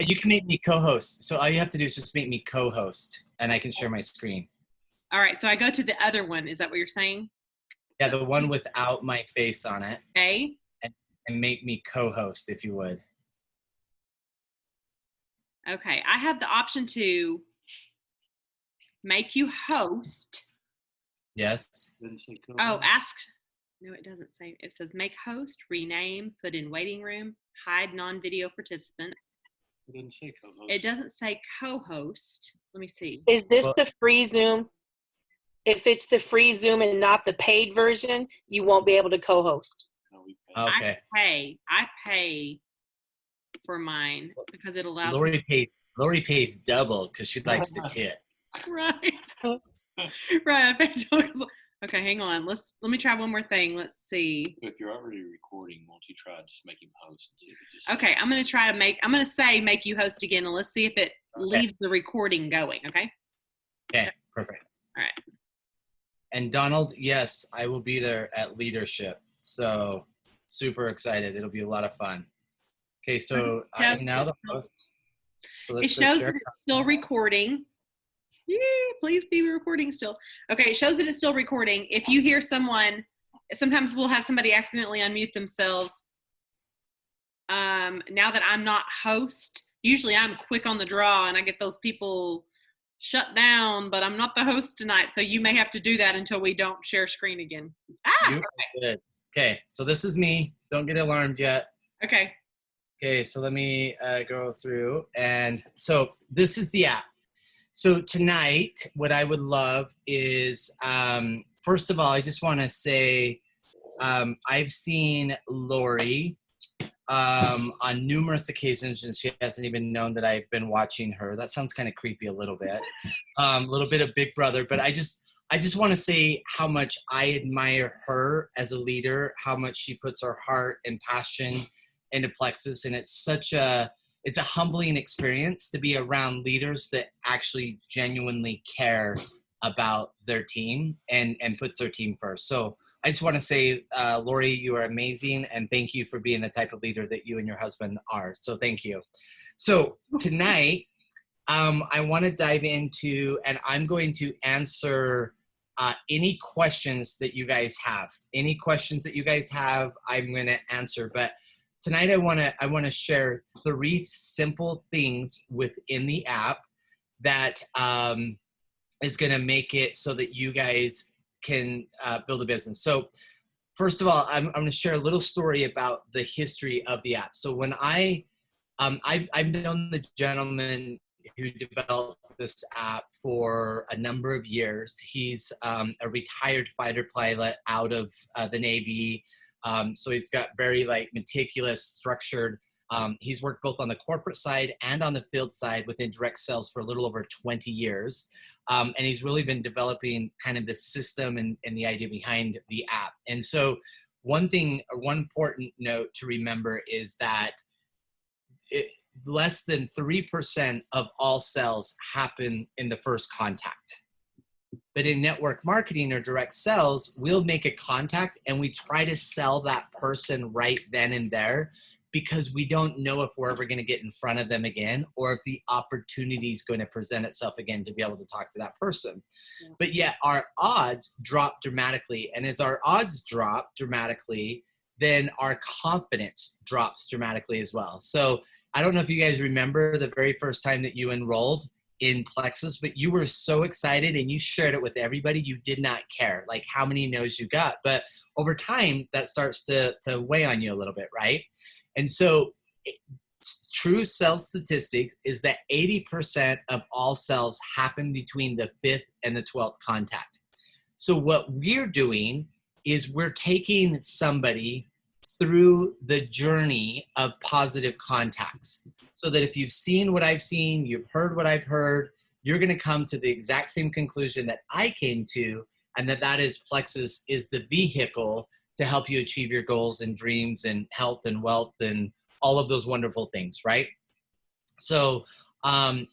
You can make me co-host. So all you have to do is just make me co-host and I can share my screen. All right, so I go to the other one. Is that what you're saying? Yeah, the one without my face on it. Okay. And make me co-host if you would. Okay, I have the option to make you host. Yes. Oh, ask. No, it doesn't say. It says make host, rename, put in waiting room, hide non-video participants. It doesn't say co-host. It doesn't say co-host. Let me see. Is this the free Zoom? If it's the free Zoom and not the paid version, you won't be able to co-host. No, we pay. Okay. I pay for mine because it allows Lori pays double because she likes to tip. Right. Right. I paid double. Okay, hang on. Let me try one more thing. Let's see. If you're already recording, won't you try just make him host? And see if it just Okay, I'm gonna say make you host again, and let's see if it leaves the recording going. Okay. Okay, perfect. All right. And Donald, yes, I will be there at leadership. So super excited. It'll be a lot of fun. Okay, so I am now the host. So It let's go shows share. that it's still recording. Yeah, please be recording still. Okay, it shows that it's still recording. If you hear someone, sometimes we'll have somebody accidentally unmute themselves. Now that I'm not host, usually I'm quick on the draw and I get those people shut down, but I'm not the host tonight, so you may have to do that until we don't share screen again. You are good. Okay, so this is me. Don't get alarmed yet. Okay. Okay, so let me go through. And so this is the app. So tonight, what I would love is, first of all, I just want to say I've seen Lori on numerous occasions, and she hasn't even known that I've been watching her. That sounds kind of creepy a little bit of Big Brother, but I just want to say how much I admire her as a leader, how much she puts her heart and passion into Plexus, and it's a humbling experience to be around leaders that actually genuinely care about their team and puts their team first. So I just want to say, Lori, you are amazing, and thank you for being the type of leader that you and your husband are. So thank you. So tonight, I want to dive into, and I'm going to answer any questions that you guys have. Any questions that you guys have, I'm going to answer. But tonight, I want to share 3 simple things within the app that is going to make it so that you guys can build a business. So first of all, I'm going to share a little story about the history of the app. So when I've known the gentleman who developed this app for a number of years. He's a retired fighter pilot out of the Navy. So he's got very meticulous, structured. He's worked both on the corporate side and on the field side within direct sales for a little over 20 years. And he's really been developing kind of the system and the idea behind the app. And so one important note to remember is that less than 3% of all sales happen in the first contact. But in network marketing or direct sales, we'll make a contact and we try to sell that person right then and there because we don't know if we're ever going to get in front of them again or if the opportunity is going to present itself again to be able to talk to that person. Yeah. But yet our odds drop dramatically. And as our odds drop dramatically, then our confidence drops dramatically as well. So I don't know if you guys remember the very first time that you enrolled in Plexus, but you were so excited and you shared it with everybody. You did not care like how many no's you got. But over time, that starts to weigh on you a little bit, right? And so true sales statistics is that 80% of all sales happen between the 5th and the 12th contact. So what we're doing is we're taking somebody through the journey of positive contacts so that if you've seen what I've seen, you've heard what I've heard, you're going to come to the exact same conclusion that I came to, and that is Plexus is the vehicle to help you achieve your goals and dreams and health and wealth and all of those wonderful things, right? So, so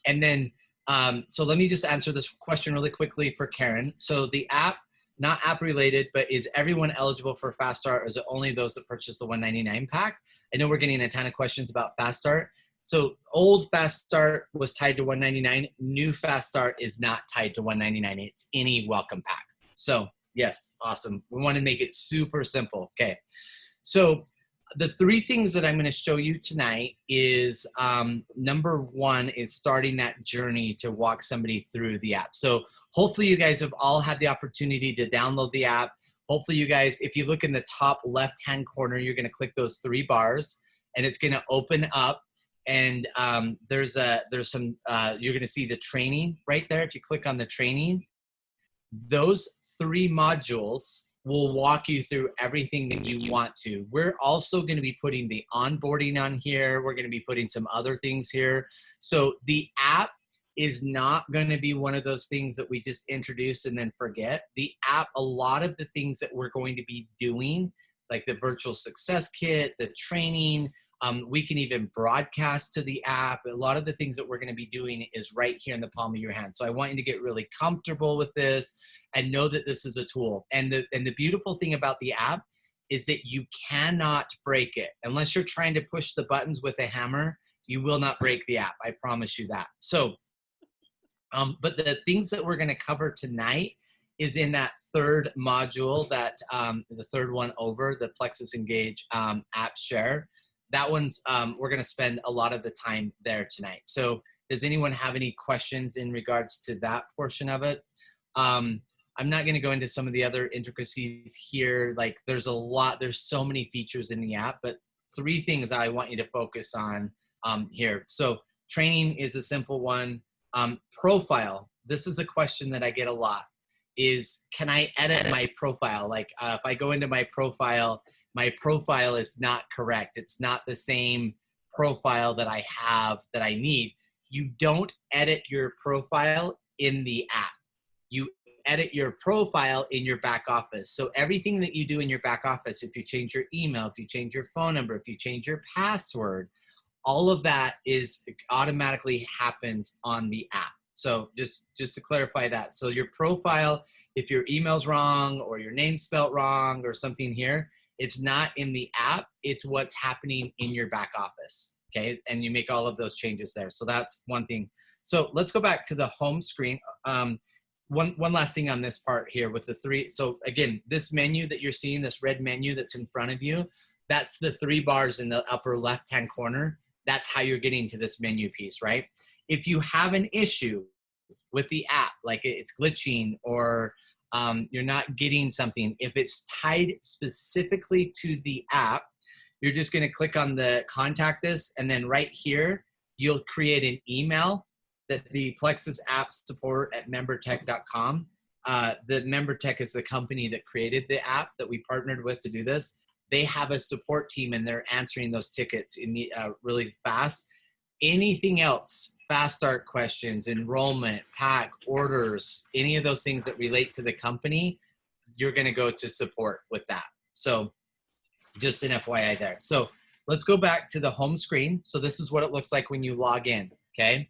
let me just answer this question really quickly for Karen. So the app, not app related, but is everyone eligible for Fast Start, or is it only those that purchase the $199 pack? I know we're getting a ton of questions about Fast Start. So old Fast Start was tied to $199. New Fast Start is not tied to $199. It's any welcome pack. So yes, awesome. We want to make it super simple. Okay. So the three things that I'm going to show you tonight is number one is starting that journey to walk somebody through the app. So hopefully you guys have all had the opportunity to download the app. Hopefully you guys, if you look in the top left-hand corner, you're going to click those three bars and it's going to open up. And there's some, you're going to see the training right there. If you click on the training, those three modules will walk you through everything that you want to. We're also going to be putting the onboarding on here. We're going to be putting some other things here. So the app is not going to be one of those things that we just introduce and then forget. The app, a lot of the things that we're going to be doing, like the virtual success kit, the training, we can even broadcast to the app. A lot of the things that we're going to be doing is right here in the palm of your hand. So I want you to get really comfortable with this and know that this is a tool. And the beautiful thing about the app is that you cannot break it. Unless you're trying to push the buttons with a hammer, you will not break the app. I promise you that. So, but the things that we're going to cover tonight is in that third module, that the third one over, the Plexus Engage app share. That one's, we're going to spend a lot of the time there tonight. So does anyone have any questions in regards to that portion of it? I'm not going to go into some of the other intricacies here. Like there's so many features in the app, but three things I want you to focus on here. So training is a simple one. Profile, this is a question that I get a lot, is can I edit my profile? Like if I go into my profile is not correct. It's not the same profile that I have that I need. You don't edit your profile in the app. You edit your profile in your back office. So everything that you do in your back office, if you change your email, if you change your phone number, if you change your password, all of that is automatically happens on the app. So just to clarify that. So your profile, if your email's wrong or your name's spelled wrong or something here, it's not in the app, it's what's happening in your back office, okay? And you make all of those changes there. So that's one thing. So let's go back to the home screen. One last thing on this part here with the three. So again, this menu that you're seeing, this red menu that's in front of you, that's the three bars in the upper left-hand corner. That's how you're getting to this menu piece, right? If you have an issue with the app, like it's glitching or you're not getting something, if it's tied specifically to the app, you're just going to click on the contact us, and then right here you'll create an email that the Plexus app support at membertech.com. The MemberTech is the company that created the app that we partnered with to do this. They have a support team and they're answering those tickets really fast. Anything else, fast start questions, enrollment, pack, orders, any of those things that relate to the company, you're going to go to support with that. So just an FYI there. So let's go back to the home screen. So this is what it looks like when you log in, okay?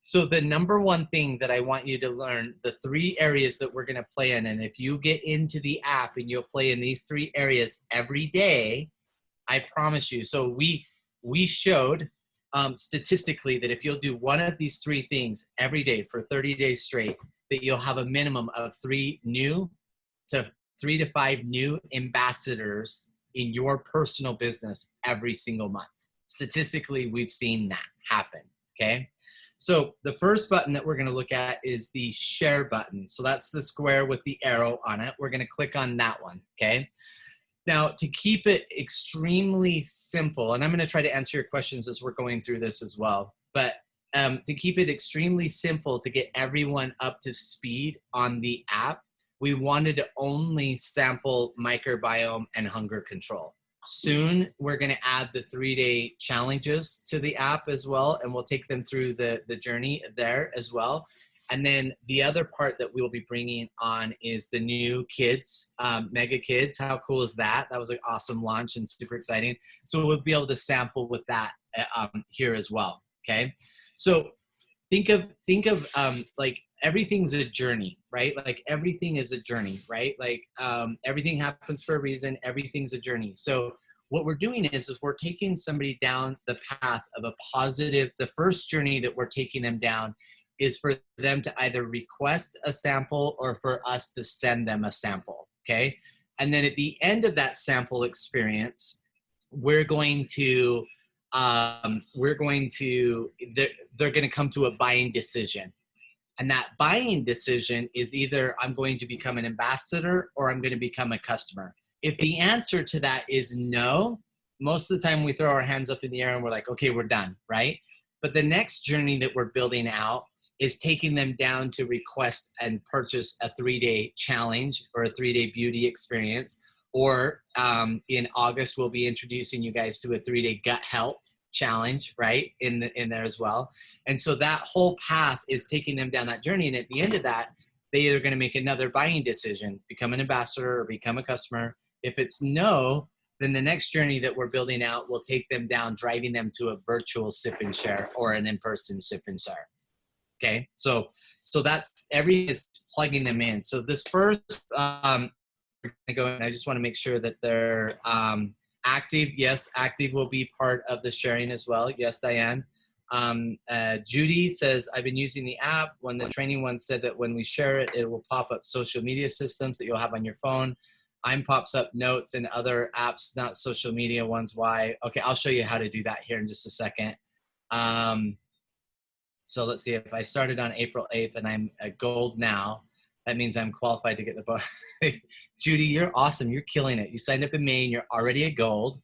So the number one thing that I want you to learn, the three areas that we're going to play in, and if you get into the app and you'll play in these three areas every day, I promise you. So we showed statistically that if you'll do one of these three things every day for 30 days straight, that you'll have a minimum of 3 to 5 new ambassadors in your personal business every single month. Statistically, we've seen that happen, okay? So the first button that we're going to look at is the share button. So that's the square with the arrow on it. We're going to click on that one, okay? Now, to keep it extremely simple, and I'm going to try to answer your questions as we're going through this as well, but to keep it extremely simple to get everyone up to speed on the app, we wanted to only sample microbiome and hunger control. Soon, we're going to add the 3-day challenges to the app as well, and we'll take them through the journey there as well. And then the other part that we'll be bringing on is the new kids, Mega Kids. How cool is that? That was an awesome launch and super exciting. So we'll be able to sample with that here as well, okay? So think of like everything's a journey, right? Like everything is a journey, right? Like everything happens for a reason. Everything's a journey. So what we're doing is we're taking somebody down the path of a positive. The first journey that we're taking them down is for them to either request a sample or for us to send them a sample, okay? And then at the end of that sample experience, they're going to come to a buying decision. And that buying decision is either I'm going to become an ambassador or I'm going to become a customer. If the answer to that is no, most of the time we throw our hands up in the air and we're like, okay, we're done, right? But the next journey that we're building out is taking them down to request and purchase a 3-day challenge or a 3-day beauty experience. Or in August, we'll be introducing you guys to a 3-day gut health challenge, right, in there as well. And so that whole path is taking them down that journey. And at the end of that, they are going to make another buying decision, become an ambassador or become a customer. If it's no, then the next journey that we're building out will take them down, driving them to a virtual sip and share or an in-person sip and share. Okay, so that's everything is plugging them in. So this first, we're gonna go in. I just want to make sure that they're active. Yes, active will be part of the sharing as well. Yes, Diane. Judy says, I've been using the app. When the training one said that when we share it, it will pop up social media systems that you'll have on your phone. I'm pops up notes and other apps, not social media ones. Why? Okay, I'll show you how to do that here in just a second. So let's see, if I started on April 8th and I'm a gold now, that means I'm qualified to get the bonus. Judy, you're awesome. You're killing it. You signed up in May and you're already a gold.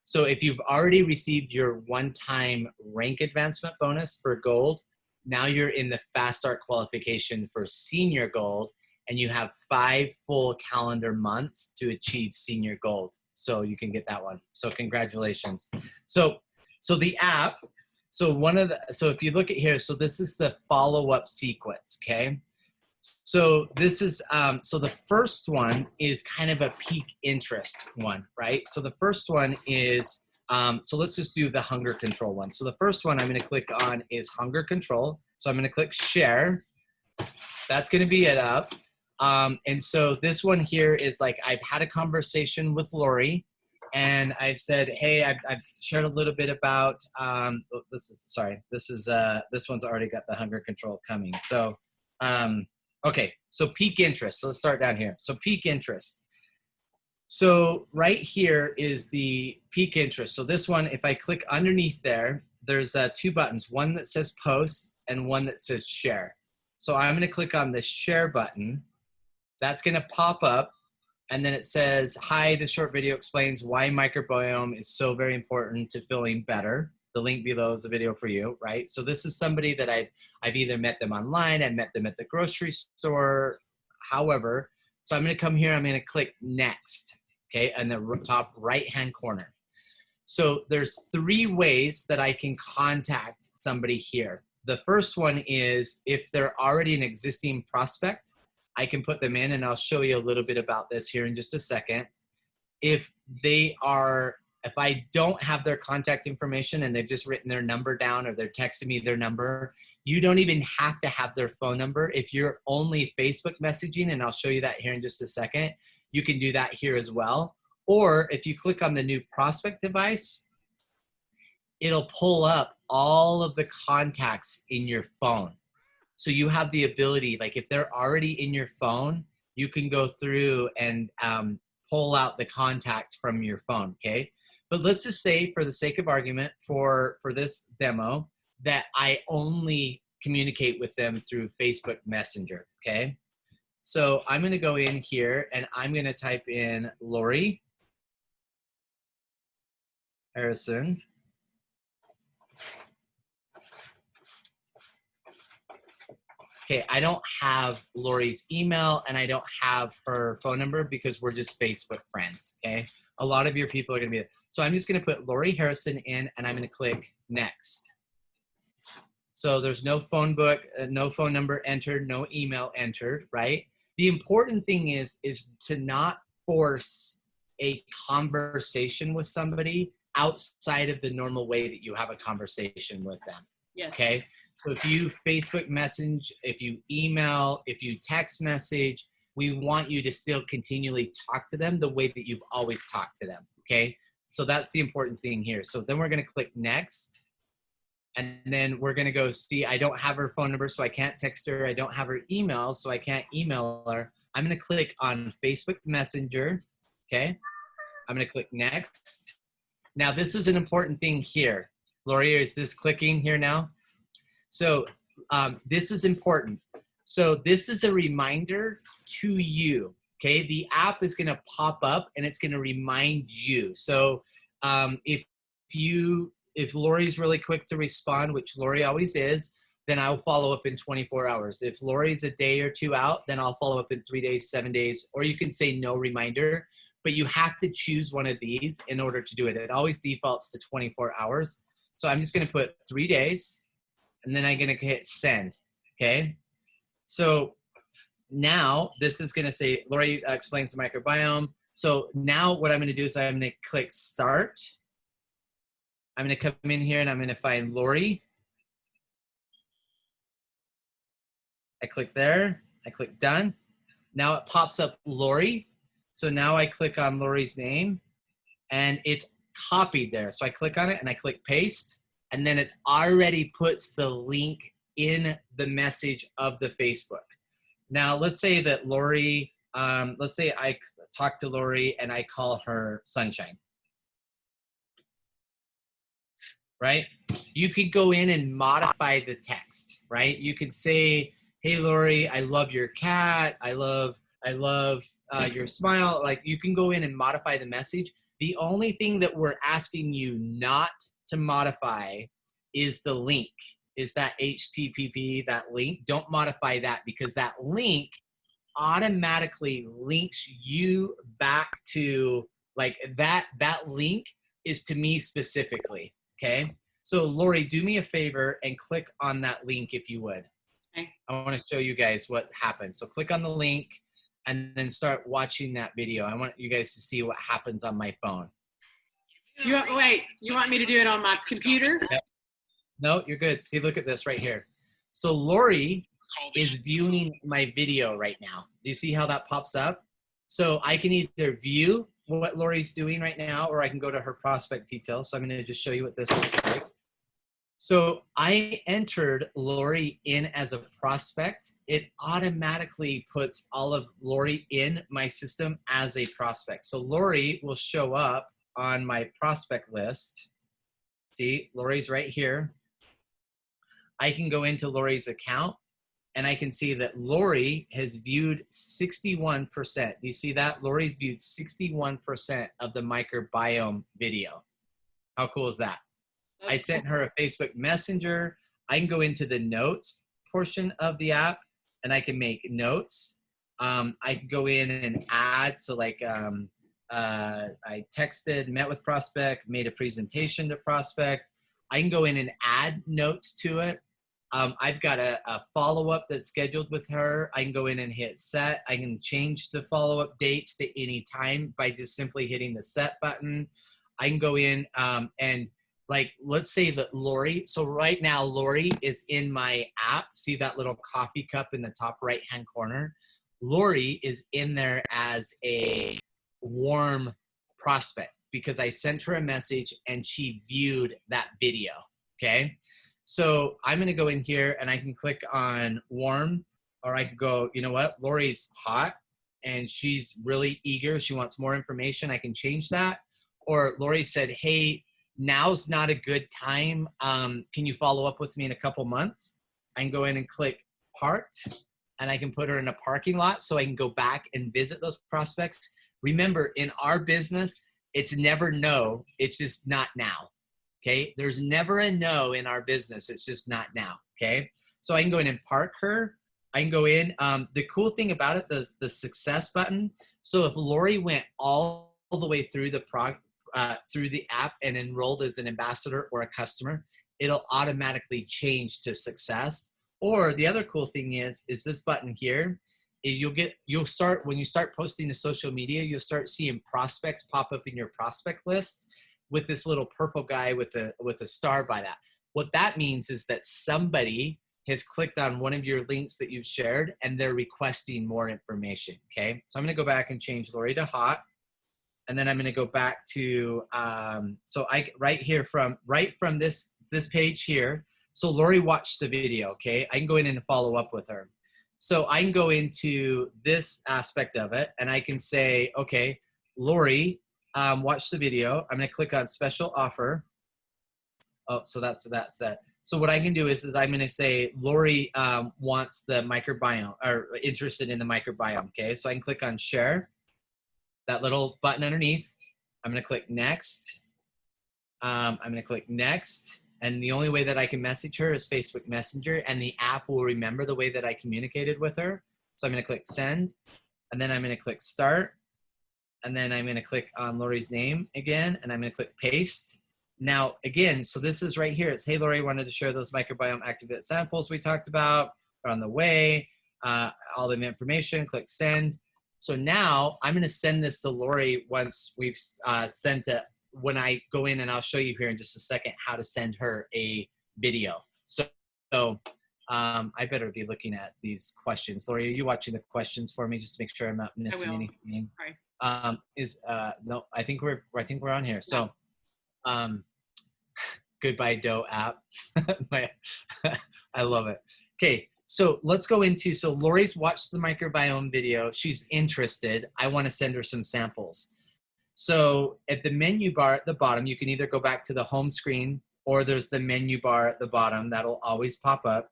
So if you've already received your one-time rank advancement bonus for gold, now you're in the fast start qualification for senior gold, and you have 5 full calendar months to achieve senior gold. So you can get that one. So congratulations. So the app, so if you look at here, so this is the follow-up sequence, okay? So this is, so the first one is kind of a peak interest one, right? So the first one is, so let's just do the hunger control one. So the first one I'm gonna click on is hunger control. So I'm gonna click share. That's gonna be it up. And so this one here is like, I've had a conversation with Lori and I've said, hey, I've shared a little bit about, this one's already got the hunger control coming. So, okay, so peak interest. So let's start down here. So peak interest. So right here is the peak interest. So this one, if I click underneath there, there's 2 buttons, one that says post and one that says share. So I'm gonna click on the share button. That's gonna pop up and then it says, hi, this short video explains why microbiome is so very important to feeling better. The link below is the video for you, right? So this is somebody that I've either met them online, I met them at the grocery store, however. So I'm gonna come here, I'm gonna click next, okay, in the top right-hand corner. So there's 3 ways that I can contact somebody here. The first one is if they're already an existing prospect, I can put them in and I'll show you a little bit about this here in just a second. If I don't have their contact information and they've just written their number down or they're texting me their number, you don't even have to have their phone number. If you're only Facebook messaging, and I'll show you that here in just a second, you can do that here as well. Or if you click on the new prospect device, it'll pull up all of the contacts in your phone. So you have the ability, like if they're already in your phone, you can go through and pull out the contact from your phone, okay? But let's just say, for the sake of argument, for this demo, that I only communicate with them through Facebook Messenger, okay? So I'm gonna go in here and I'm gonna type in Lori Harrison. Okay, I don't have Lori's email and I don't have her phone number because we're just Facebook friends, okay? A lot of your people are gonna be, so I'm just gonna put Lori Harrison in and I'm gonna click next. So there's no phone book, no phone number entered, no email entered, right? The important thing is to not force a conversation with somebody outside of the normal way that you have a conversation with them, Yes. okay? So if you Facebook message, if you email, if you text message, we want you to still continually talk to them the way that you've always talked to them, okay? So that's the important thing here. So then we're going to click next. And then we're going to go see, I don't have her phone number, so I can't text her. I don't have her email, so I can't email her. I'm going to click on Facebook Messenger. Okay. I'm going to click next. Now, this is an important thing here. Lori, is this clicking here now? So this is important. So this is a reminder to you. Okay. The app is going to pop up and it's going to remind you. So if Lori's really quick to respond, which Lori always is, then I'll follow up in 24 hours. If Lori's a day or two out, then I'll follow up in 3 days, 7 days, or you can say no reminder, but you have to choose one of these in order to do it. It always defaults to 24 hours. So I'm just gonna put 3 days, and then I'm gonna hit send, okay? So now this is gonna say, Lori explains the microbiome. So now what I'm gonna do is I'm gonna click start. I'm gonna come in here and I'm gonna find Lori. I click there, I click done. Now it pops up Lori. So now I click on Lori's name and it's copied there. So I click on it and I click paste, and then it already puts the link in the message of the Facebook. Now let's say that Lori, let's say I talk to Lori and I call her Sunshine. Right? You could go in and modify the text, right? You could say, hey, Lori, I love your cat. I love your smile. Like, you can go in and modify the message. The only thing that we're asking you not to modify is the link, is that HTTP, that link. Don't modify that, because that link automatically links you back to, like, that link is to me specifically. Okay, so Lori, do me a favor and click on that link if you would. Okay. I want to show you guys what happens. So click on the link and then start watching that video. I want you guys to see what happens on my phone. You want me to do it on my computer? Yep. No, you're good. See, look at this right here. So Lori is viewing my video right now. Do you see how that pops up? So I can either view what Lori's doing right now, or I can go to her prospect details. So I'm going to just show you what this looks like. So I entered Lori in as a prospect. It automatically puts all of Lori in my system as a prospect. So Lori will show up on my prospect list. See, Lori's right here. I can go into Lori's account and I can see that Lori has viewed 61%. Do you see that? Lori's viewed 61% of the microbiome video. How cool is that? I sent her a Facebook Messenger. I can go into the notes portion of the app and I can make notes. I can go in and add. So like I texted, met with prospect, made a presentation to prospect. I can go in and add notes to it. I've got a follow-up that's scheduled with her. I can go in and hit set. I can change the follow-up dates to any time by just simply hitting the set button. I can go in and, like, let's say that Lori, so right now Lori is in my app. See that little coffee cup in the top right-hand corner? Lori is in there as a warm prospect because I sent her a message and she viewed that video, okay? So I'm gonna go in here and I can click on warm, or I could go, you know what, Lori's hot and she's really eager. She wants more information. I can change that. Or Lori said, hey, now's not a good time. Can you follow up with me in a couple months? I can go in and click parked and I can put her in a parking lot so I can go back and visit those prospects. Remember, in our business, it's never no, it's just not now. Okay, there's never a no in our business. It's just not now. Okay, so I can go in and park her. I can go in. The cool thing about it, the success button. So if Lori went all the way through the app and enrolled as an ambassador or a customer, it'll automatically change to success. Or the other cool thing is this button here. You'll start, when you start posting to social media, you'll start seeing prospects pop up in your prospect list with this little purple guy with a star by that. What that means is that somebody has clicked on one of your links that you've shared and they're requesting more information, okay? So I'm gonna go back and change Lori to hot. and then I'm going to go back to, so right from this page here. So Lori watched the video, okay? I can go in and follow up with her. So I can go into this aspect of it, and I can say, okay, Lori, watch the video. I'm going to click on special offer. Oh, so that's that. So what I can do is I'm going to say Lori wants the microbiome, or interested in the microbiome, okay? So I can click on share, that little button underneath. I'm going to click next. I'm going to click next. And the only way that I can message her is Facebook Messenger, and the app will remember the way that I communicated with her. So I'm going to click send, and then I'm going to click start, and then I'm going to click on Lori's name again, and I'm going to click paste. Now, again, so this is right here. It's, hey, Lori, wanted to share those microbiome activate samples we talked about. They're on the way. All the information, click send. So now I'm going to send this to Lori once we've sent it. When I go in, and I'll show you here in just a second how to send her a video. So I better be looking at these questions. Lori, are you watching the questions for me just to make sure I'm not missing anything? Sorry. No, I think we're on here. So goodbye Doe app. I love it. Okay, so let's go into, so Lori's watched the microbiome video. She's interested. I want to send her some samples. So at the menu bar at the bottom, you can either go back to the home screen, or there's the menu bar at the bottom that'll always pop up.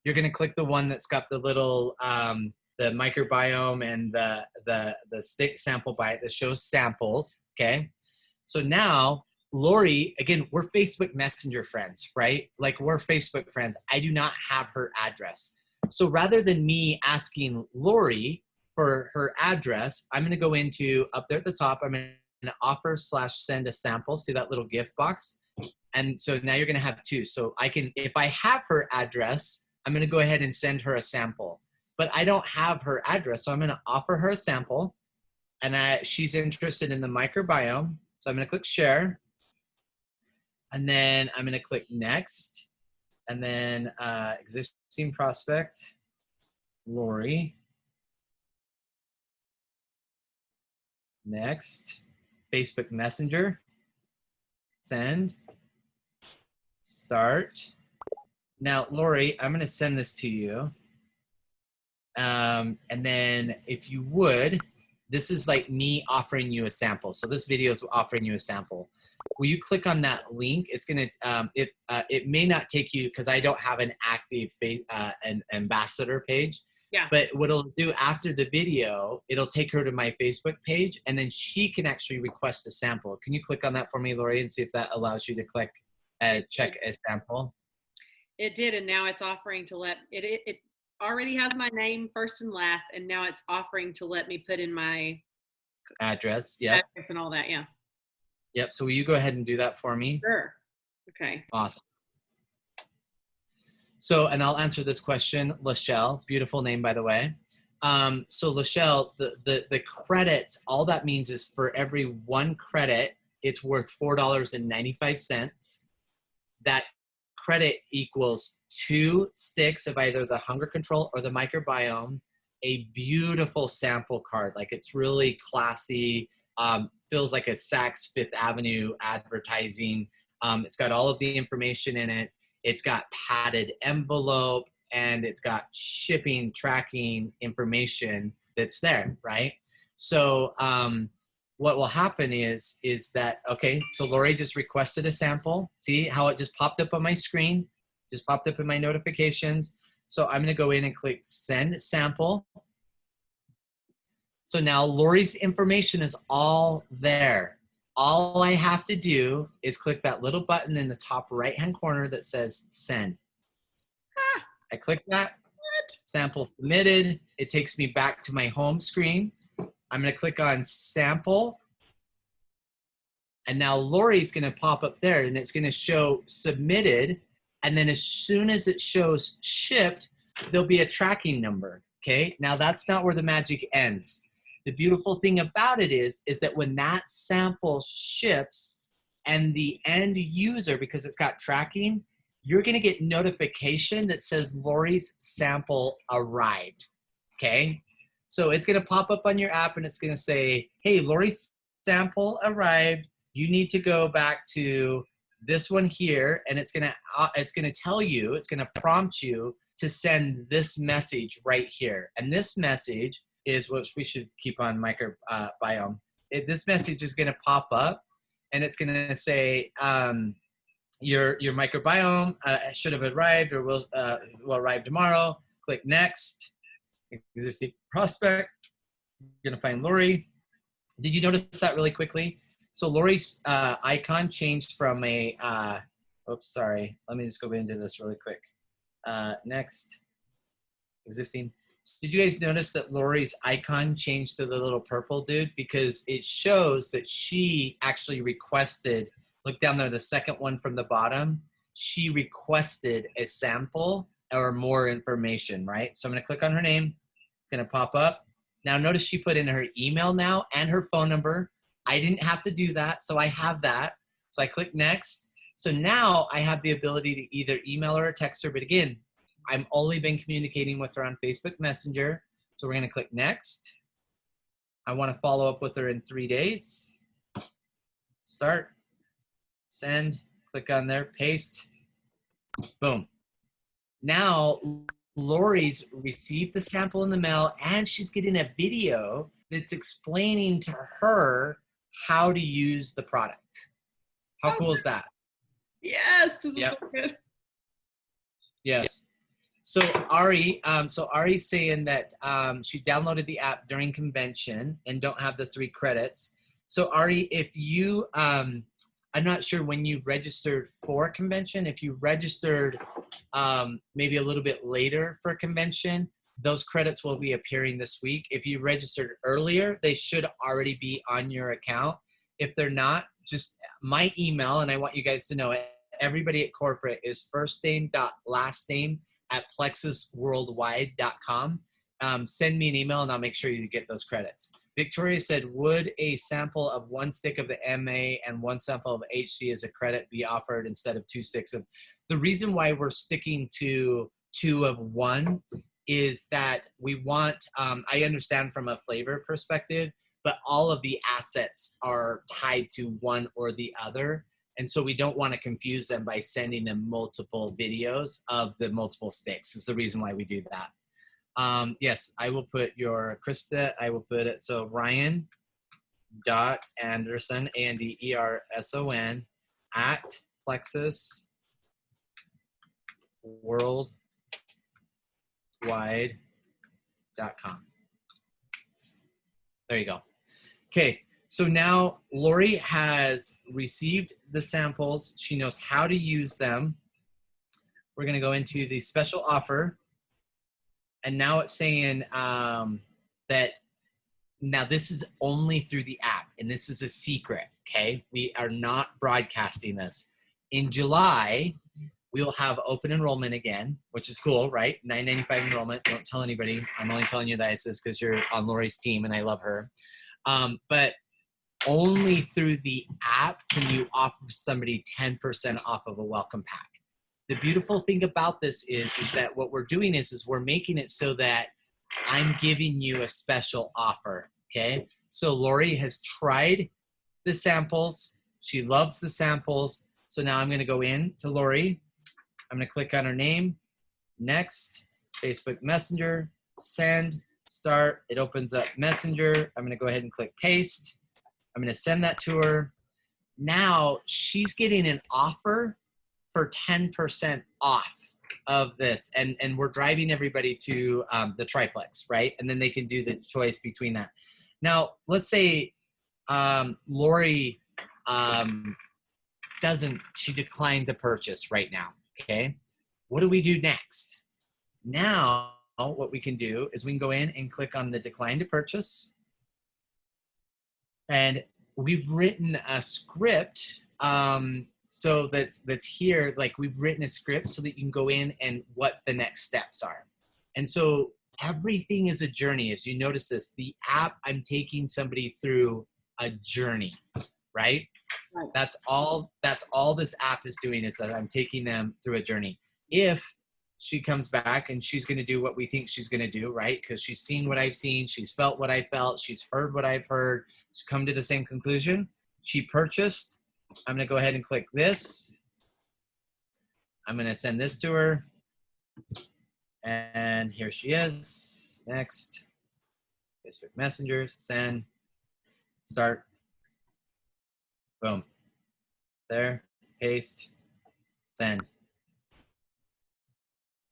You're going to click the one that's got the little the microbiome and the stick sample by it that shows samples. Okay, so now Lori, again, we're Facebook Messenger friends, right? Like, we're Facebook friends. I do not have her address. So rather than me asking Lori for her address, I'm going to go into up there at the top. I'm going to offer/send a sample. See that little gift box? And so now you're going to have two. So I can, if I have her address, I'm going to go ahead and send her a sample. But I don't have her address, so I'm going to offer her a sample. And she's interested in the microbiome. So I'm going to click share. And then I'm going to click next. And then existing prospect, Lori. Next. Facebook Messenger. Send. Start. Now, Lori, I'm going to send this to you. And then if you would, this is like me offering you a sample. So this video is offering you a sample. Will you click on that link? It's going to, it may not take you, because I don't have an active an ambassador page. Yeah. But what it'll do after the video, it'll take her to my Facebook page, and then she can actually request a sample. Can you click on that for me, Lori, and see if that allows you to click check a sample? It did, and now it's offering to let it already has my name first and last, and now it's offering to let me put in my address. Yeah. Address and all that. Yeah. Yep. So will you go ahead and do that for me? Sure. Okay. Awesome. So, and I'll answer this question, Lachelle, beautiful name, by the way. So Lachelle, the credits, all that means is for every one credit, it's worth $4.95. That credit equals 2 sticks of either the hunger control or the microbiome, a beautiful sample card. Like, it's really classy, feels like a Saks Fifth Avenue advertising. It's got all of the information in it. It's got padded envelope, and it's got shipping tracking information that's there, right? So what will happen is that, okay, so Lori just requested a sample. See how it just popped up on my screen, just popped up in my notifications. So I'm gonna go in and click send sample. So now Lori's information is all there. All I have to do is click that little button in the top right-hand corner that says send. I click that, sample submitted. It takes me back to my home screen. I'm gonna click on sample. And now Lori's gonna pop up there, and it's gonna show submitted. And then as soon as it shows shipped, there'll be a tracking number, okay? Now that's not where the magic ends. The beautiful thing about it is that when that sample ships and the end user, because it's got tracking, you're gonna get notification that says Lori's sample arrived, okay? So it's gonna pop up on your app, and it's gonna say, hey, Lori's sample arrived. You need to go back to this one here, and it's gonna tell you, it's gonna prompt you to send this message right here. And this message is what we should keep on microbiome. This message is gonna pop up, and it's gonna say your microbiome should have arrived or will arrive tomorrow. Click next. Existing prospect. You're gonna find Lori. Did you notice that really quickly? So Lori's icon changed from a, oops, sorry. Let me just go into this really quick. Next, existing. Did you guys notice that Lori's icon changed to the little purple dude? Because it shows that she actually requested, look down there, the second one from the bottom, she requested a sample or more information, right? So I'm gonna click on her name, gonna pop up. Now notice she put in her email now and her phone number. I didn't have to do that, so I have that. So I click next. So now I have the ability to either email her or text her, but again, I've only been communicating with her on Facebook Messenger. So we're gonna click next. I wanna follow up with her in 3 days. Start, send, click on there, paste, boom. Now, Lori's received the sample in the mail and she's getting a video that's explaining to her how to use the product. How cool is that? Yes, this is Yep. so good. Yes. So Ari's saying that she downloaded the app during convention and don't have the 3 credits. So Ari, if you, I'm not sure when you registered for convention, if you registered maybe a little bit later for convention, those credits will be appearing this week. If you registered earlier, they should already be on your account. If they're not, just my email, and I want you guys to know it, everybody at corporate is firstname.lastname@plexusworldwide.com. Send me an email and I'll make sure you get those credits. Victoria said, would a sample of 1 stick of the MA and 1 sample of HC as a credit be offered instead of 2 sticks of? The reason why we're sticking to 2 of 1 is that we want, I understand from a flavor perspective, but all of the assets are tied to one or the other. And so we don't want to confuse them by sending them multiple videos of the multiple sticks is the reason why we do that. Yes, I will put your Krista, I will put it, so Ryan dot Anderson, Anderson, at Plexus worldwide.com. There you go. Okay, so now Lori has received the samples. She knows how to use them. We're gonna go into the special offer. And now it's saying that now this is only through the app, and this is a secret, okay? We are not broadcasting this. In July, we'll have open enrollment again, which is cool, right? $9.95 enrollment. Don't tell anybody. I'm only telling you that it's this because you're on Lori's team and I love her. But only through the app can you offer somebody 10% off of a welcome pack. The beautiful thing about this is that what we're doing is we're making it so that I'm giving you a special offer, okay? So Lori has tried the samples. She loves the samples. So now I'm gonna go in to Lori. I'm gonna click on her name, next, Facebook Messenger, send, start. It opens up Messenger. I'm gonna go ahead and click paste. I'm gonna send that to her. Now she's getting an offer for 10% off of this, and we're driving everybody to the triplex, right? And then they can do the choice between that. Now let's say Lori she declined to purchase right now, okay? What do we do next? Now what we can do is we can go in and click on the decline to purchase, and we've written a script so that's here, like we've written a script so that you can go in and what the next steps are. And so everything is a journey. As you notice this, the app, I'm taking somebody through a journey, right? Right. That's all this app is doing, is that I'm taking them through a journey. If she comes back and she's going to do what we think she's going to do, right? Because she's seen what I've seen. She's felt what I felt. She's heard what I've heard. She's come to the same conclusion. She purchased. I'm going to go ahead and click this. I'm going to send this to her. And here she is. Next. Facebook Messenger. Send. Start. Boom. There. Paste. Send.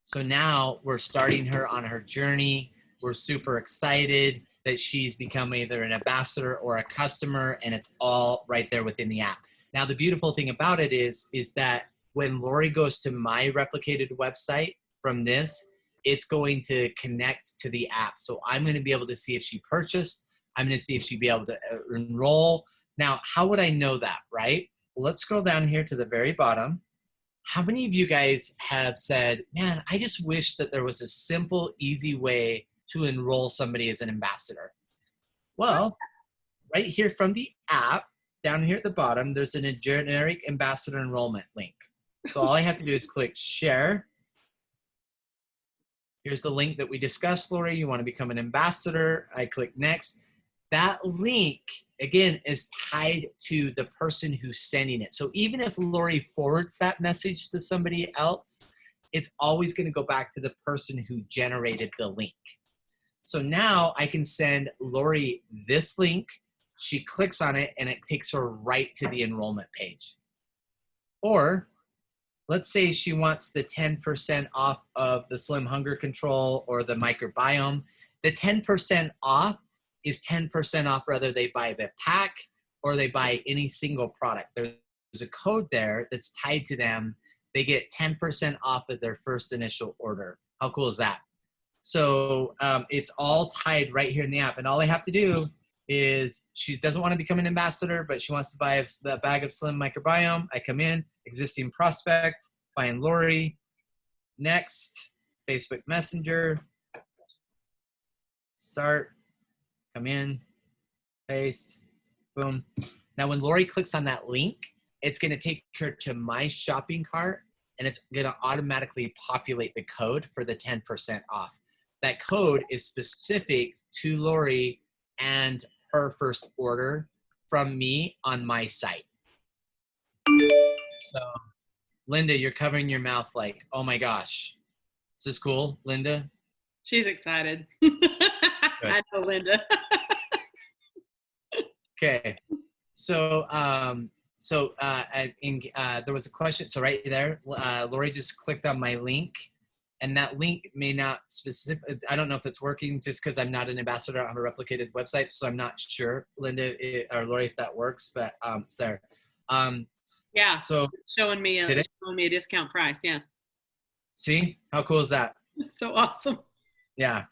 So now we're starting her on her journey. We're super excited that she's become either an ambassador or a customer, and it's all right there within the app. Now, the beautiful thing about it is that when Lori goes to my replicated website from this, it's going to connect to the app. So I'm going to be able to see if she purchased. I'm going to see if she'd be able to enroll. Now, how would I know that, right? Well, let's scroll down here to the very bottom. How many of you guys have said, man, I just wish that there was a simple, easy way to enroll somebody as an ambassador? Well, right here from the app, down here at the bottom, there's a generic ambassador enrollment link. So all I have to do is click share. Here's the link that we discussed, Lori. You want to become an ambassador. I click next. That link, again, is tied to the person who's sending it. So even if Lori forwards that message to somebody else, it's always going to go back to the person who generated the link. So now I can send Lori this link. She clicks on it, and it takes her right to the enrollment page. Or let's say she wants the 10% off of the Slim Hunger Control or the microbiome. The 10% off is 10% off whether they buy the pack or they buy any single product. There's a code there that's tied to them. They get 10% off of their first initial order. How cool is that? So it's all tied right here in the app. And all I have to do is, she doesn't want to become an ambassador, but she wants to buy a bag of Slim Microbiome. I come in, existing prospect, find Lori. Next, Facebook Messenger. Start. Come in, paste, boom. Now when Lori clicks on that link, it's going to take her to my shopping cart, and it's going to automatically populate the code for the 10% off. That code is specific to Lori and her first order from me on my site. So Linda, you're covering your mouth like, oh my gosh. Is this cool, Linda? She's excited. I know Linda. Okay, so there was a question. So right there, Lori just clicked on my link, and that link may not specific. I don't know if it's working just because I'm not an ambassador on a replicated website, so I'm not sure, Linda or Lori, if that works. But it's there. Yeah. So showing me a discount price. Yeah. See how cool is that? It's so awesome. Yeah.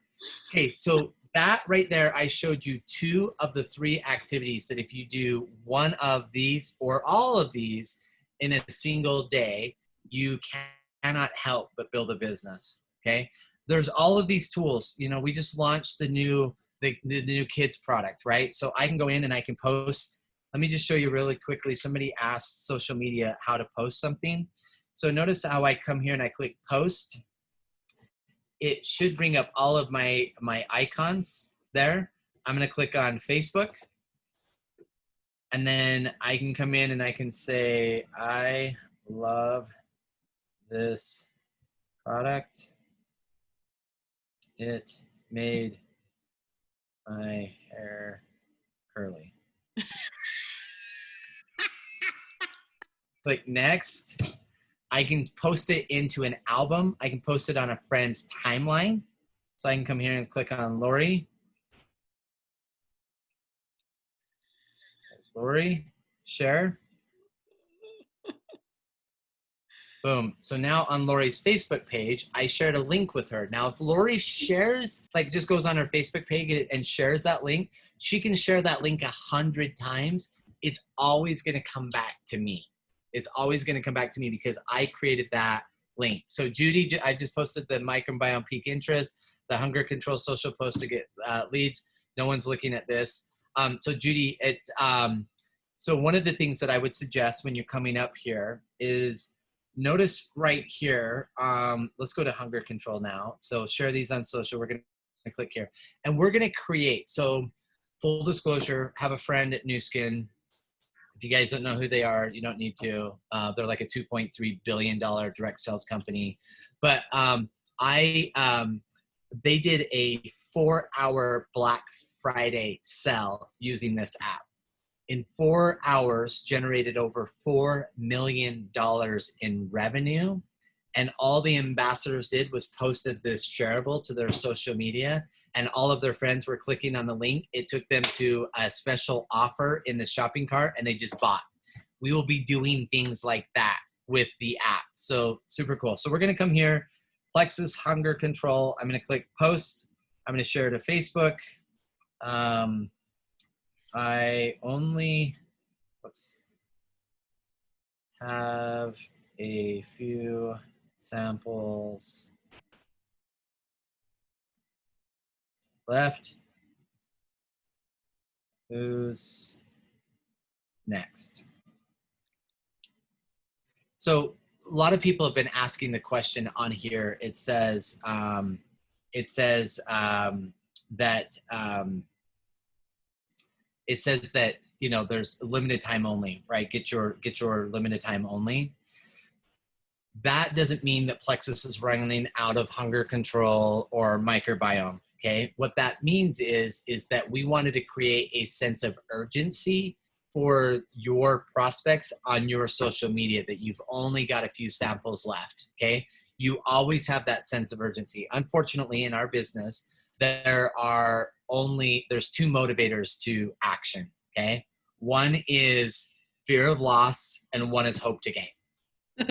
Okay, so that right there, I showed you 2 of the 3 activities that if you do one of these or all of these in a single day, you cannot help but build a business, okay? There's all of these tools. You know, we just launched the new kids product, right? So I can go in and I can post. Let me just show you really quickly. Somebody asked social media how to post something. So notice how I come here and I click post. It should bring up all of my icons there. I'm going to click on Facebook. And then I can come in and I can say, I love this product. It made my hair curly. Click next. I can post it into an album. I can post it on a friend's timeline. So I can come here and click on Lori. There's Lori, share. Boom. So now on Lori's Facebook page, I shared a link with her. Now, if Lori shares, like just goes on her Facebook page and shares that link, she can share that link 100 times. It's always going to come back to me. It's always going to come back to me because I created that link. So Judy, I just posted the microbiome peak interest, the hunger control social post to get leads. No one's looking at this. So Judy, it's so one of the things that I would suggest when you're coming up here is notice right here, let's go to hunger control now. So share these on social. We're going to click here. And we're going to create, so full disclosure, have a friend at New Skin. If you guys don't know who they are, you don't need to. They're like a $2.3 billion direct sales company. But they did a 4-hour Black Friday sell using this app. In 4 hours, generated over $4 million in revenue. And all the ambassadors did was posted this shareable to their social media, and all of their friends were clicking on the link. It took them to a special offer in the shopping cart, and they just bought. We will be doing things like that with the app. So super cool. So we're going to come here, Plexus Hunger Control. I'm going to click post. I'm going to share it to Facebook. I only have a few samples left. Who's next? So a lot of people have been asking the question on here. It says that you know there's limited time only, right? Get your limited time only. That doesn't mean that Plexus is running out of hunger control or microbiome. Okay, what that means is that we wanted to create a sense of urgency for your prospects on your social media, that you've only got a few samples left. Okay, you always have that sense of urgency. Unfortunately, in our business, there's two motivators to action. Okay, one is fear of loss, and one is hope to gain.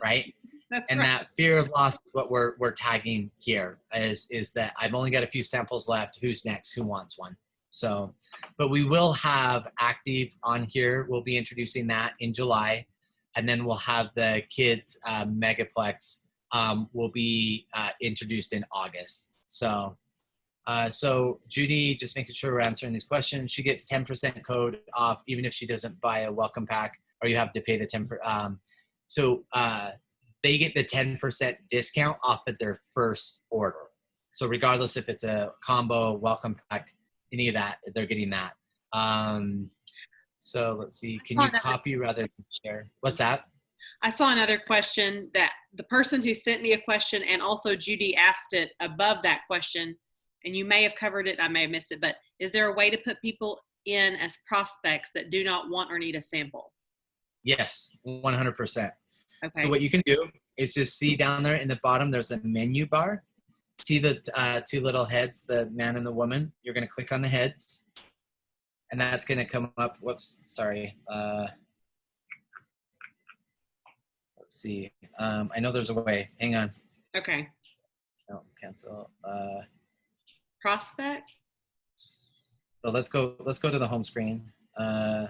Right. That's and right. that fear of loss is what we're tagging here, is that I've only got a few samples left. Who's next? Who wants one? So, but we will have active on here. We'll be introducing that in July, and then we'll have the kids Megaplex will be introduced in August. So, so Judy, just making sure we're answering these questions. She gets 10% code off even if she doesn't buy a welcome pack, or you have to pay the 10%. They get the 10% discount off of their first order. So regardless if it's a combo, welcome pack, any of that, they're getting that. So let's see. Can you copy rather than share? What's that? I saw another question that the person who sent me a question, and also Judy asked it above that question, and you may have covered it, I may have missed it, but is there a way to put people in as prospects that do not want or need a sample? Yes, 100%. Okay. So what you can do is just see down there in the bottom, there's a menu bar. See the two little heads, the man and the woman. You're going to click on the heads, and that's going to come up. Whoops, sorry. Let's see. I know there's a way. Hang on. Okay. No, cancel. Prospect. So let's go to the home screen. I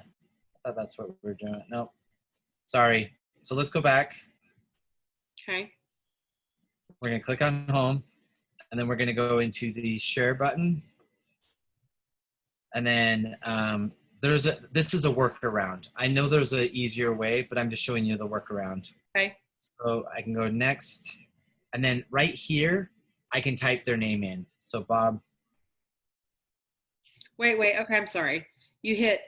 thought that's what we're doing. No, sorry. So let's go back. Okay. We're going to click on home, and then we're going to go into the share button. And then this is a workaround. I know there's an easier way, but I'm just showing you the workaround. Okay. So I can go next, and then right here, I can type their name in. So Bob. Wait. Okay, I'm sorry. You hit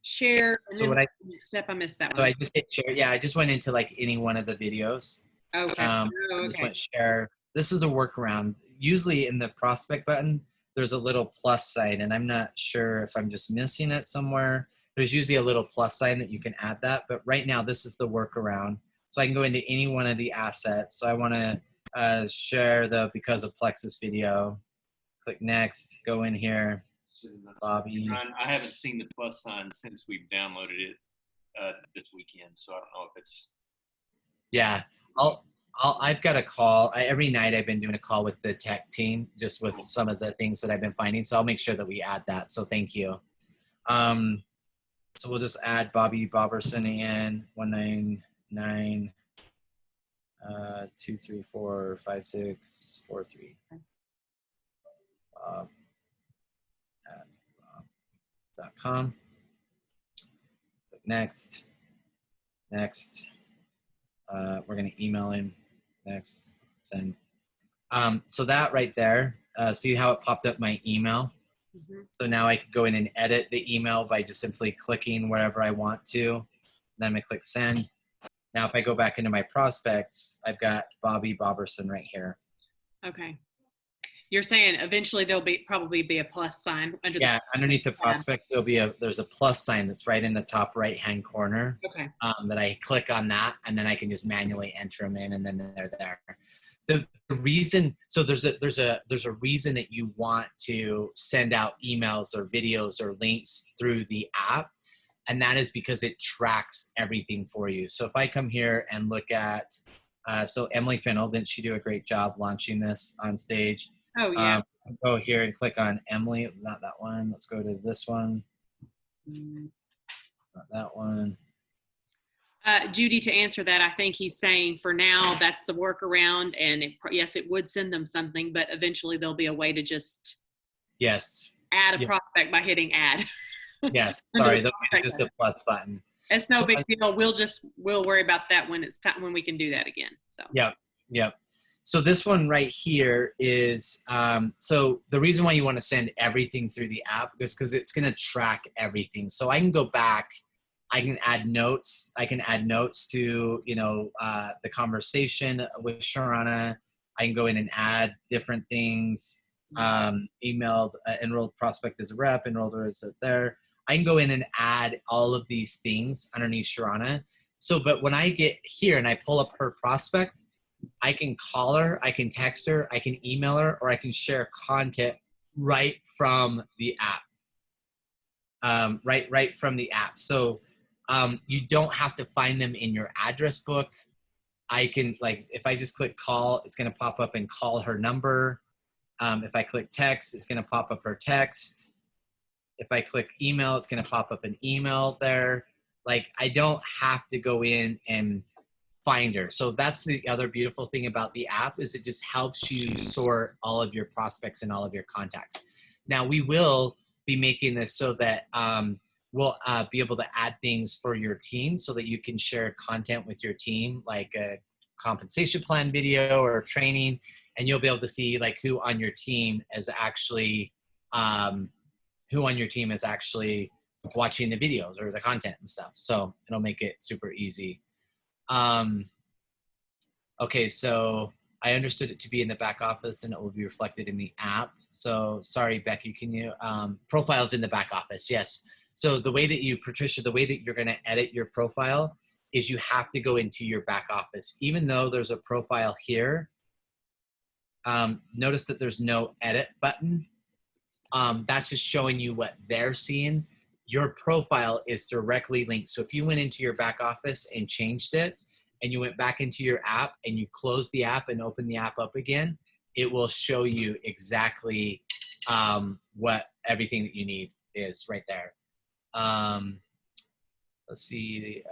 share. And So then what next step, I missed that So one. I just hit share. Yeah, I just went into like any one of the videos. Okay. Just went share. This is a workaround. Usually in the prospect button, there's a little plus sign, and I'm not sure if I'm just missing it somewhere. There's usually a little plus sign that you can add that, but right now this is the workaround. So I can go into any one of the assets. So I want to share the Because of Plexus video. Click next, go in here. Bobby. Ryan, I haven't seen the plus sign since we've downloaded it this weekend, so I don't know if it's. Yeah, I've got a call. Every night I've been doing a call with the tech team, just with some of the things that I've been finding. So I'll make sure that we add that. So thank you. So we'll just add Bobby Boberson in 199 234 5643. .com. Click next. We're going to email him next. Send. So that right there, see how it popped up my email? Mhm. So now I can go in and edit the email by just simply clicking wherever I want to. Then I'm going to click send. Now, if I go back into my prospects, I've got Bobby Boberson right here. Okay. You're saying eventually there'll probably be a plus sign under Yeah, underneath the tab. prospects, there's a plus sign that's right in the top right-hand corner. Okay. That I click on that, and then I can just manually enter them in, and then they're there. The reason, so there's a reason that you want to send out emails or videos or links through the app, and that is because it tracks everything for you. So if I come here and look at, so Emily Fennell, didn't she do a great job launching this on stage? Oh, yeah. Go here and click on Emily. Not that one. Let's go to this one. Not that one. Judy, to answer that, I think he's saying for now that's the workaround, and yes, it would send them something, but eventually there'll be a way to just Yes. add a Yeah. prospect by hitting add. Yes. Sorry, it's just a plus button. It's no So big deal. We'll worry about that when it's time, when we can do that again. So Yep. So this one right here is, so the reason why you want to send everything through the app is because it's going to track everything. So I can go back, I can add notes. I can add notes to, the conversation with Sharana. I can go in and add different things. Emailed, enrolled prospect as a rep, enrolled or is it there. I can go in and add all of these things underneath Sharana. So, but when I get here and I pull up her prospect, I can call her, I can text her, I can email her, or I can share content right from the app. Right from the app. So you don't have to find them in your address book. I can, like, if I just click call, it's going to pop up and call her number. If I click text, it's going to pop up her text. If I click email, it's going to pop up an email there. Like, I don't have to go in and find her. So that's the other beautiful thing about the app, is it just helps you sort all of your prospects and all of your contacts. Now, we will be making this so that we'll be able to add things for your team so that you can share content with your team, like a compensation plan video or training, and you'll be able to see like who on your team is actually watching the videos or the content and stuff. So it'll make it super easy. Okay, so I understood it to be in the back office and it will be reflected in the app. So sorry, Becky, can you, profiles in the back office, yes. So the way that Patricia, the way that you're gonna edit your profile is you have to go into your back office. Even though there's a profile here, notice that there's no edit button. That's just showing you what they're seeing. Your profile is directly linked. So if you went into your back office and changed it, and you went back into your app and you close the app and open the app up again, it will show you exactly what everything that you need is right there. Let's see.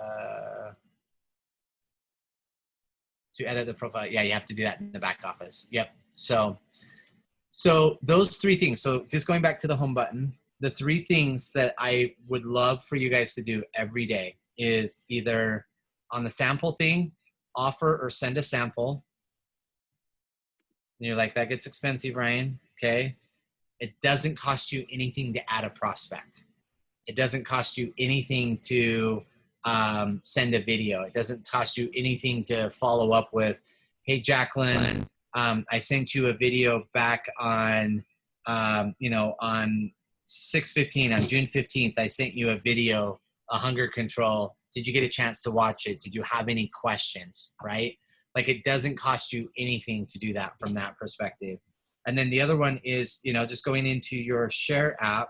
To edit the profile, yeah, you have to do that in the back office. Yep. So those three things. So just going back to the home button, the three things that I would love for you guys to do every day is either on the sample thing, offer or send a sample. And you're like, that gets expensive, Ryan. Okay. It doesn't cost you anything to add a prospect. It doesn't cost you anything to send a video. It doesn't cost you anything to follow up with, hey, Jacqueline, I sent you a video back on, on 6/15, on June 15th, I sent you a video, a hunger control. Did you get a chance to watch it? Did you have any questions, right? Like, it doesn't cost you anything to do that from that perspective. And then the other one is, just going into your share app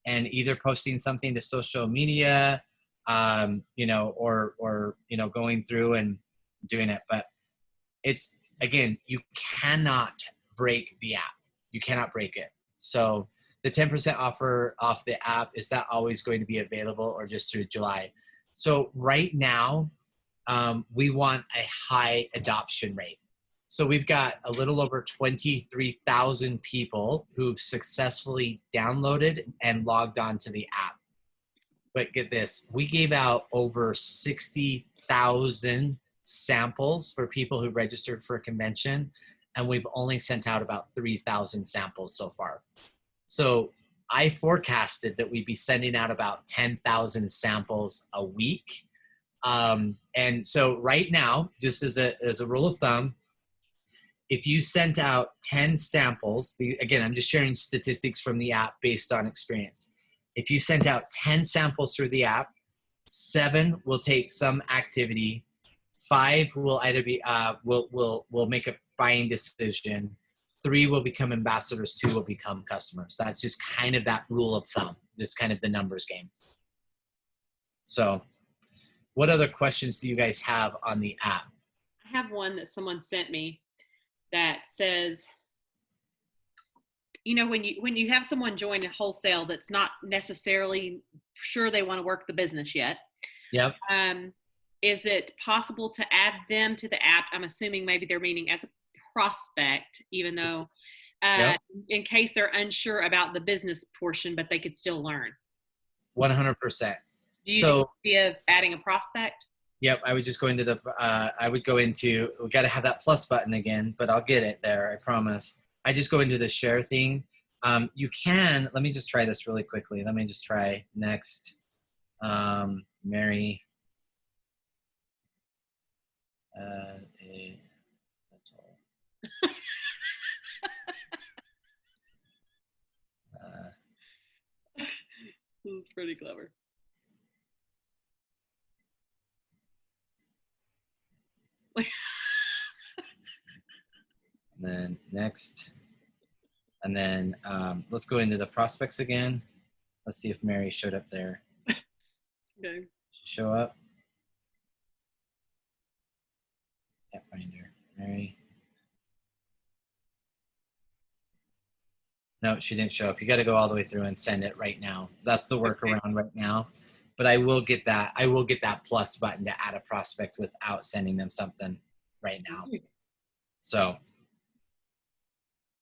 and either posting something to social media, or going through and doing it. But it's, again, you cannot break the app. You cannot break it. So the 10% offer off the app, is that always going to be available or just through July? So right now, we want a high adoption rate. So we've got a little over 23,000 people who've successfully downloaded and logged on to the app. But get this, we gave out over 60,000 samples for people who registered for a convention, and we've only sent out about 3,000 samples so far. So I forecasted that we'd be sending out about 10,000 samples a week. And so right now, just as a rule of thumb, if you sent out 10 samples, again, I'm just sharing statistics from the app based on experience. If you sent out 10 samples through the app, 7 will take some activity, 5 will either be, will make a buying decision, 3 will become ambassadors, 2 will become customers. That's just kind of that rule of thumb, just kind of the numbers game. So what other questions do you guys have on the app? I have one that someone sent me that says, you know, when you have someone join a wholesale that's not necessarily sure they want to work the business yet. Yep. Is it possible to add them to the app? I'm assuming maybe they're meaning as a prospect, even though Yep. in case they're unsure about the business portion, but they could still learn. 100%. Do you So, see of adding a prospect? yep, I would just go into the, we got to have that plus button again, but I'll get it there, I promise. I just go into the share thing. You can, let me just try this really quickly. Let me just try next. Mary. It's pretty clever. And then next. And then let's go into the prospects again. Let's see if Mary showed up there. Okay. Show up. Can't find her. Mary. No, she didn't show up. You got to go all the way through and send it right now. That's the workaround right now. But I will get that. I will get that plus button to add a prospect without sending them something right now. So,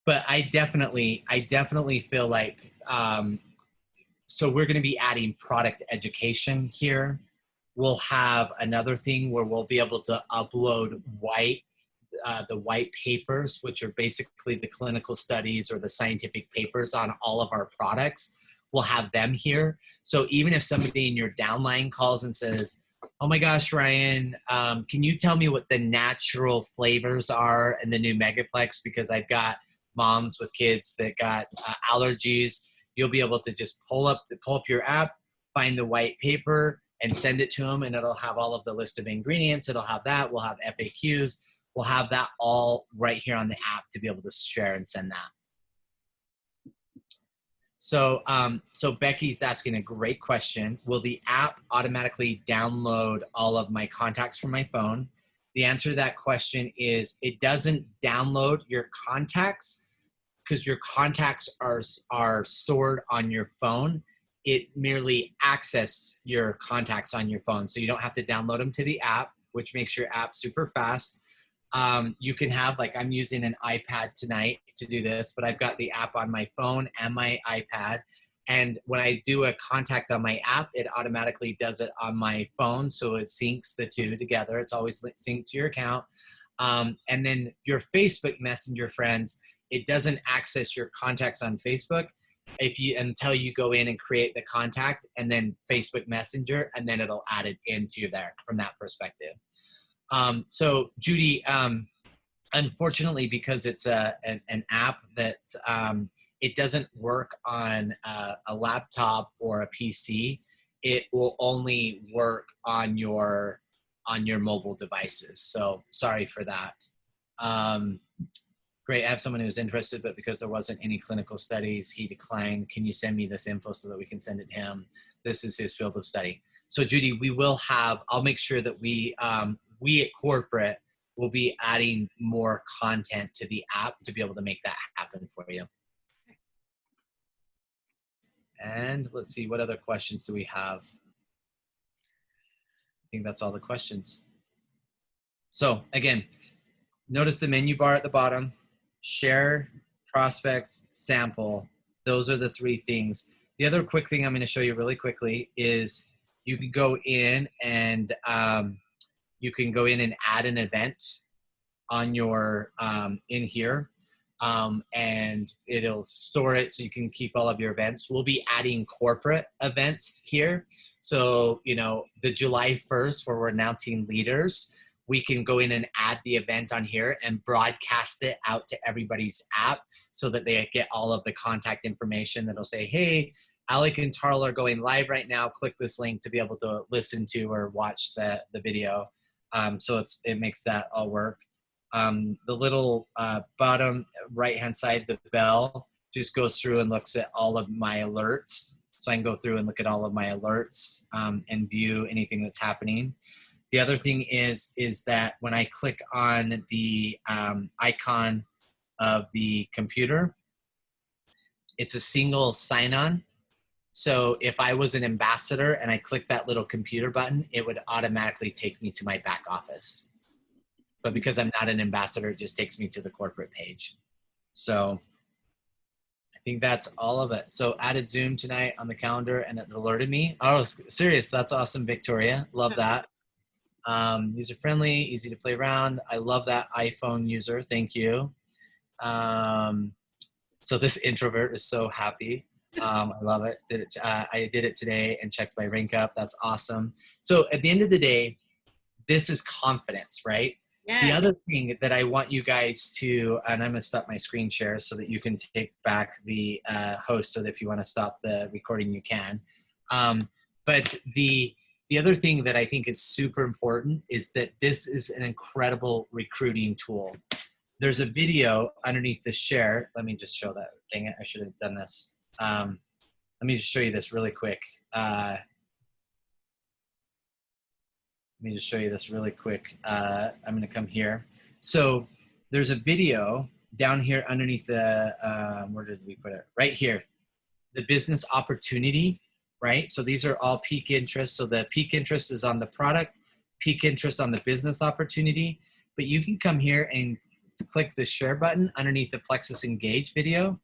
but I definitely feel like, so we're going to be adding product education here. We'll have another thing where we'll be able to upload the white papers, which are basically the clinical studies or the scientific papers on all of our products. We'll have them here. So even if somebody in your downline calls and says, oh my gosh, Ryan, can you tell me what the natural flavors are in the new Megaplex? Because I've got moms with kids that got allergies. You'll be able to just pull up your app, find the white paper, and send it to them, and it'll have all of the list of ingredients. It'll have that. We'll have FAQs. We'll have that all right here on the app to be able to share and send that. So, so Becky's asking a great question. Will the app automatically download all of my contacts from my phone? The answer to that question is it doesn't download your contacts because your contacts are stored on your phone. It merely accesses your contacts on your phone. So you don't have to download them to the app, which makes your app super fast. You can have, like I'm using an iPad tonight to do this, but I've got the app on my phone and my iPad. And when I do a contact on my app, it automatically does it on my phone. So it syncs the two together. It's always synced to your account. And then your Facebook Messenger friends, it doesn't access your contacts on Facebook until you go in and create the contact and then Facebook Messenger, and then it'll add it into there from that perspective. So Judy, unfortunately, because it's an app that it doesn't work on a laptop or a PC, it will only work on your mobile devices. So sorry for that. Great, I have someone who's interested, but because there wasn't any clinical studies, he declined. Can you send me this info so that we can send it to him? This is his field of study. So Judy, we will have, I'll make sure that we at corporate will be adding more content to the app to be able to make that happen for you. And let's see, what other questions do we have? I think that's all the questions. So again, notice the menu bar at the bottom, share, prospects, sample. Those are the 3 things. The other quick thing I'm going to show you really quickly is you can go in and you can go in and add an event on your in here, and it'll store it so you can keep all of your events. We'll be adding corporate events here. So, you know, the July 1st where we're announcing leaders, we can go in and add the event on here and broadcast it out to everybody's app so that they get all of the contact information that'll say, hey, Alec and Tarl are going live right now. Click this link to be able to listen to or watch the video. So it makes that all work. The little bottom right-hand side, the bell, just goes through and looks at all of my alerts. So I can go through and look at all of my alerts and view anything that's happening. The other thing is that when I click on the icon of the computer, it's a single sign-on. So if I was an ambassador and I click that little computer button, it would automatically take me to my back office. But because I'm not an ambassador, it just takes me to the corporate page. So I think that's all of it. So added Zoom tonight on the calendar and it alerted me. Oh, serious. That's awesome, Victoria. Love that. User friendly, easy to play around. I love that iPhone user. Thank you. So this introvert is so happy. I love it. I did it today and checked my rank up. That's awesome. So at the end of the day, this is confidence, right? Yeah. The other thing that I want you guys to, and I'm going to stop my screen share so that you can take back the host, so that if you want to stop the recording, you can. But the other thing that I think is super important is that this is an incredible recruiting tool. There's a video underneath the share. Let me just show that. Dang it, I should have done this. Let me just show you this really quick. I'm going to come here. So there's a video down here underneath the, where did we put it? Right here, the business opportunity, right? So these are all peak interest. So the peak interest is on the product, peak interest on the business opportunity, but you can come here and click the share button underneath the Plexus Engage video.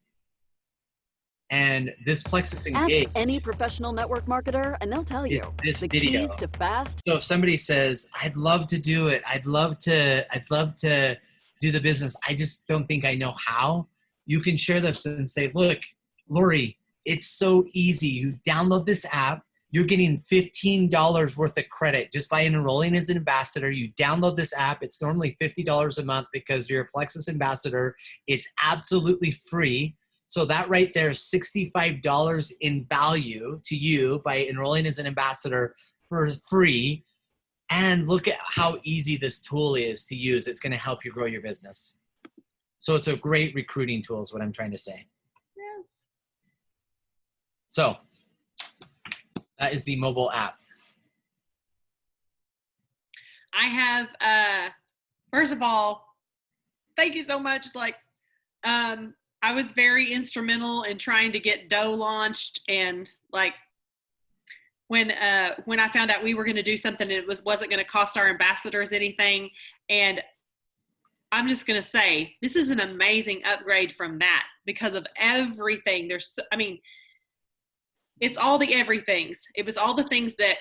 And this Plexus Engage. Ask any professional network marketer and they'll tell you this the video. keys to fast. So if somebody says, I'd love to do it, I'd love to do the business, I just don't think I know how, you can share this and say, look, Lori, it's so easy. You download this app, you're getting $15 worth of credit just by enrolling as an ambassador. You download this app. It's normally $50 a month because you're a Plexus ambassador. It's absolutely free. So that right there is $65 in value to you by enrolling as an ambassador for free. And look at how easy this tool is to use. It's going to help you grow your business. So it's a great recruiting tool is what I'm trying to say. Yes. So that is the mobile app. I have, first of all, thank you so much. Like, I was very instrumental in trying to get Doe launched, and like when I found out we were going to do something, it wasn't going to cost our ambassadors anything. And I'm just going to say, this is an amazing upgrade from that because of everything. It's all the everythings. It was all the things that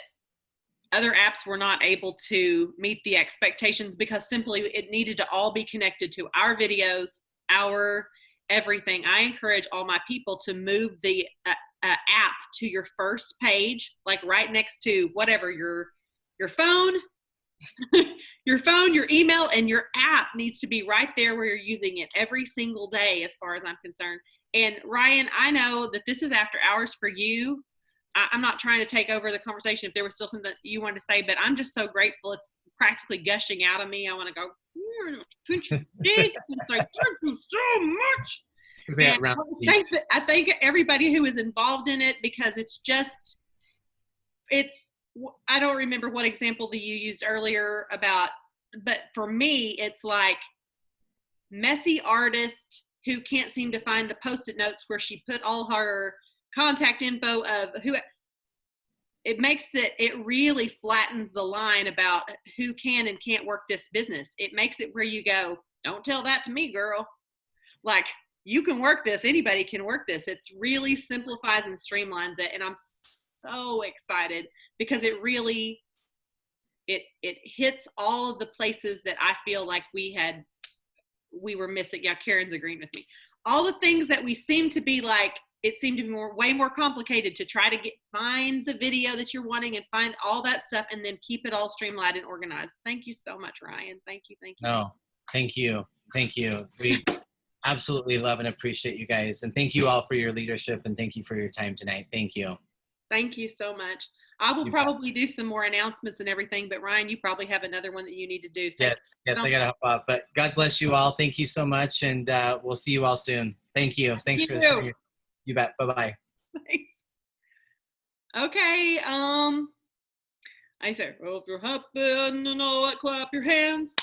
other apps were not able to meet the expectations because simply it needed to all be connected to our videos, our everything. I encourage all my people to move the app to your first page, like right next to whatever your phone, your phone, your email, and your app needs to be right there where you're using it every single day, as far as I'm concerned. And Ryan, I know that this is after hours for you. I'm not trying to take over the conversation if there was still something that you wanted to say, but I'm just so grateful. It's practically gushing out of me. I want to go, it's like, thank you so much. I thank everybody who is involved in it because I don't remember what example that you used earlier about, but for me, it's like messy artist who can't seem to find the Post-it notes where she put all her contact info of who. It makes it really flattens the line about who can and can't work this business. It makes it where you go, don't tell that to me, girl. Like, you can work this. Anybody can work this. It's really simplifies and streamlines it. And I'm so excited because it really, it hits all of the places that I feel like we were missing. Yeah, Karen's agreeing with me. All the things that we seem to be like, it seemed to be way more complicated to try to find the video that you're wanting and find all that stuff and then keep it all streamlined and organized. Thank you so much, Ryan. Thank you. No, thank you. We absolutely love and appreciate you guys. And thank you all for your leadership, and thank you for your time tonight. Thank you. Thank you so much. I will probably do some more announcements and everything, but Ryan, you probably have another one that you need to do. Yes, I got to hop off. But God bless you all. Thank you so much, and we'll see you all soon. Thank you. Thanks for sharing. You bet. Bye-bye. Thanks. Okay. I say, well, if you're happy and you know it, clap your hands.